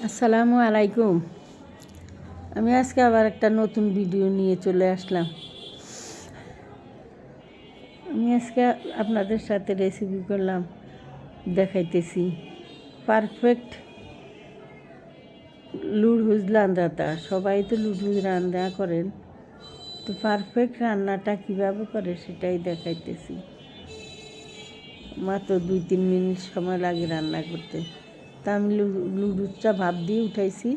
আসসালামু আলাইকুম। আমি আজকে আবার একটা নতুন ভিডিও নিয়ে চলে আসলাম। আমি আজকে আপনাদের সাথে রেসিপি করলাম, দেখাইতেছি পারফেক্ট লুডহুজ রান্নাটা। সবাই তো লুডহুজ রান্না করেন, তো পারফেক্ট রান্নাটা কীভাবে করে সেটাই দেখাইতেছি। মাত্র 2-3 মিনিট সময় লাগে রান্না করতে। তা আমি লুডহুজটা ভাপ দিয়ে উঠাইছি।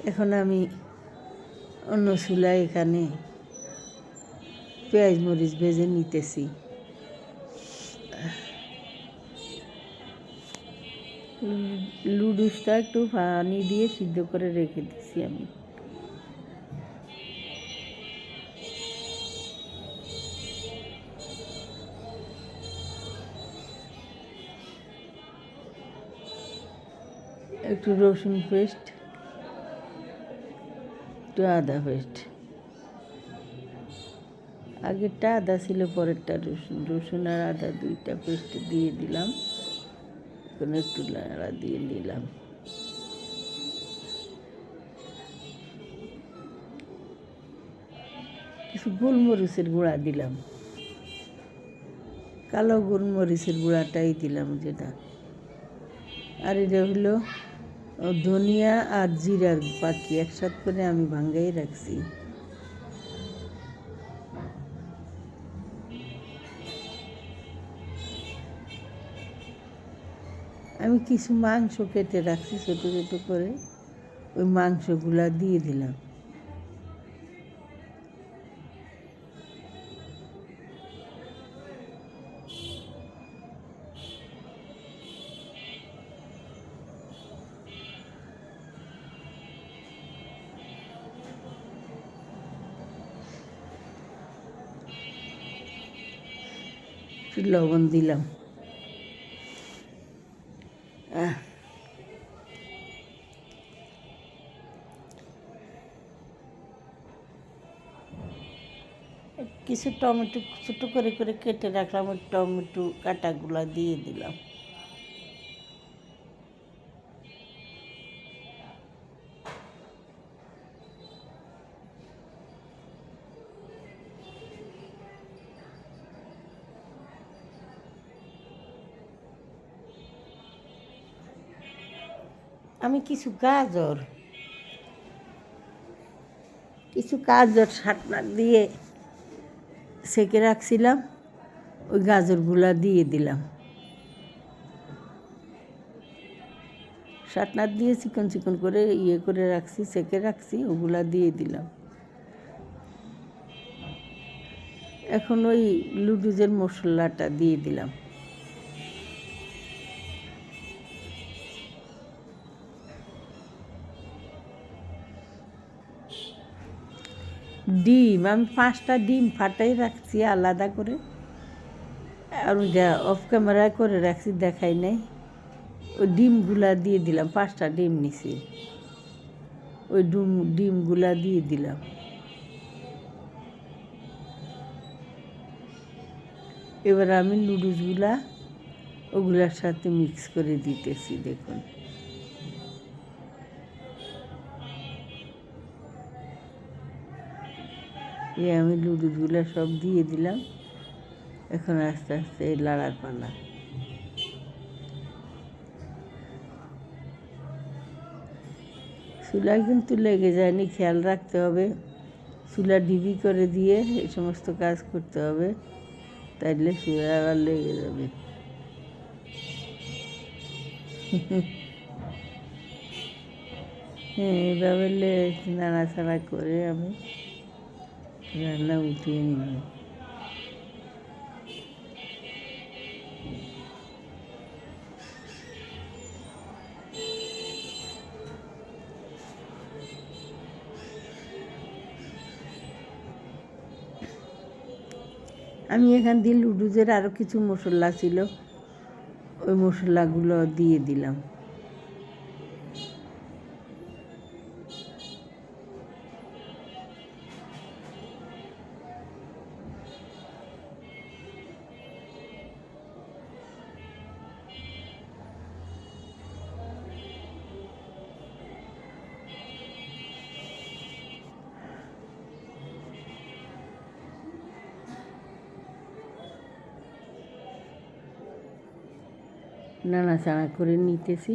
এখন আমি অন্য চুলায় এখানে পেঁয়াজ মরিচ ভেজে নিতেছি। লুডুসটা একটু পানি দিয়ে সিদ্ধ করে রেখে দিছি আমি। একটু রসুন পেস্ট, একটু আদা পেস্ট। আগেরটা আদা ছিল, পরেরটা রসুন আর আদা দুইটা পেস্ট দিয়ে দিলাম। এখন একটু নাড়া দিয়ে নিলাম। কিছু গোলমরিচের গুঁড়া দিলাম, কালো গোলমরিচের গুঁড়াটাই দিলাম যেটা। আর এটা হলো ধনিয়া আর জিরার পাখি একসাথে করে আমি ভাঙ্গাই রাখছি। আমি কিছু মাংস কেটে রাখছি ছোটো ছোটো করে, ওই মাংসগুলা দিয়ে দিলাম। একটু লবণ দিলাম। কিছু টমেটো ছোটো করে করে কেটে রাখলাম, ওই টমেটো কাটাগুলা দিয়ে দিলাম। আমি কিছু গাজর শাকনা দিয়ে সেঁকে রাখছিলাম, ওই গাজরগুলা দিয়ে দিলাম। শাকনা দিয়ে চিকন চিকন করে করে রাখছি, সেঁকে রাখছি, ওগুলা দিয়ে দিলাম। এখন ওই লুডুজের মশলাটা দিয়ে দিলাম। ডিম আমি 5টা ডিম ফাটাই রাখছি আলাদা করে, আর ওইটা অফ ক্যামেরায় করে রাখছি, দেখাই নাই। ওই ডিমগুলা দিয়ে দিলাম, 5টা ডিম নিছি, ওই ডিমগুলা দিয়ে দিলাম। এবার আমি নুডলসগুলা ওগুলার সাথে মিক্স করে দিতেছি। দেখুন, আমি নুডলসগুলা সব দিয়ে দিলাম। এখন আস্তে আস্তে লাড়ার পালা। চুলায় কিন্তু লেগে যায়নি, খেয়াল রাখতে হবে। চুলা ডিবি করে দিয়ে এই সমস্ত কাজ করতে হবে, তাইলে চুলা আবার লেগে যাবে। হ্যাঁ, এভাবে নাড়াচাড়া করে আমি রান্না উঠিয়ে নিলাম। আমি এখান দিয়ে লুডুজের আরও কিছু মশলা ছিল, ওই মশলাগুলো দিয়ে দিলাম। নাড়াচাড়া করে নিতেছি।